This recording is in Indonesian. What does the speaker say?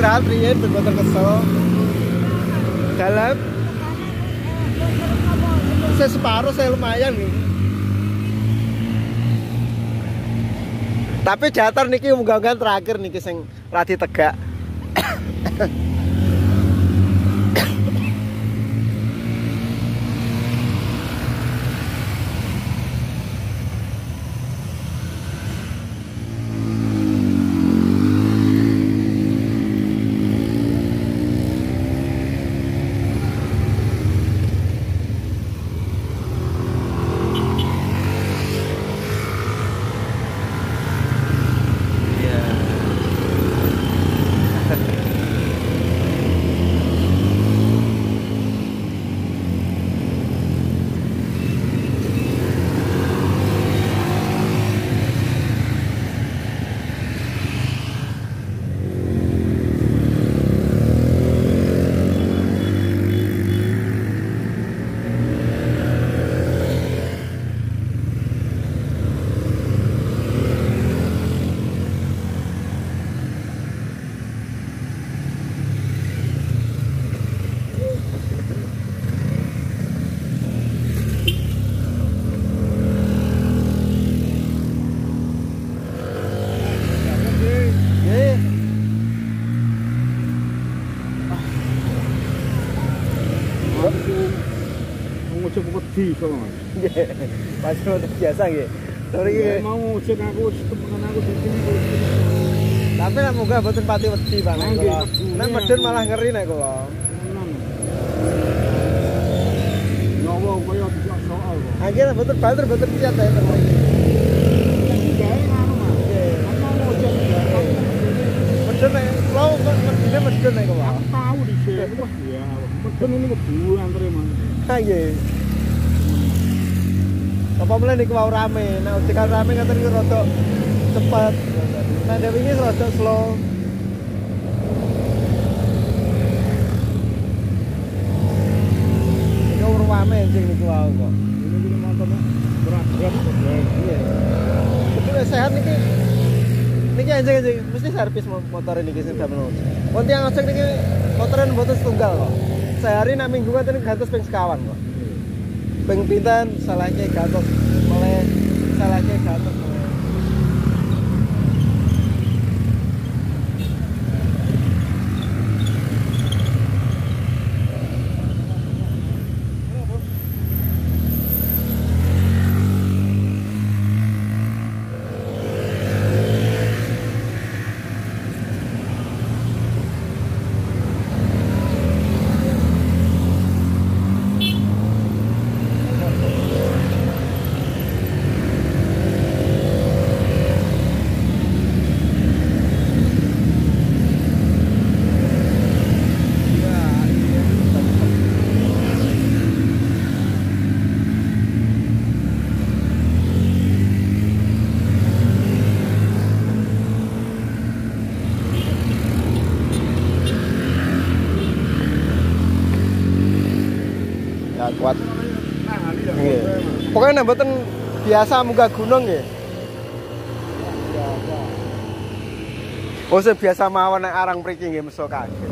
istirahat riyen ben boten kesel. Dalam saya separuh saya lumayan nih. Tapi datar niki munggah-munggahan terakhir niki sing radi tegak. Cukup wedi kok. Mas biasa nggih. Sore iki mau cek aku temenan aku di sini. Tapi nek munggah mboten pati wedi, Pak. Nek medun malah ngeri nek kula. Nyawa koyo tidak soal kok. Akhir mboten batur mboten siap ta enten mriki. Medun nek kula medune medun nek kula. Aku tahu di sini. Wah ya, medun ini kebu antre man. Ha nggih. Apa mulai niku wau rame, nek ojek rame ngaten niku rada cepet. Nek dhewe iki rada slow. Niku rame sing niku wau kok. Ini motornya berat-berat kok. Iya. Betul sehat niki. Niki anjing-anjing mesti servis motor niki sing damel. Wong tiyang ojek niki motoran mboten setunggal kok. Sehari nak minggu kan gantos ping sekawan kok. Ping pinten salahnya gantos oleh salahnya gantos. Kuat. Pokoknya mboten biasa munggah gunung nggih. Oh, biasa mawon nek arang mriki nggih meso kaget.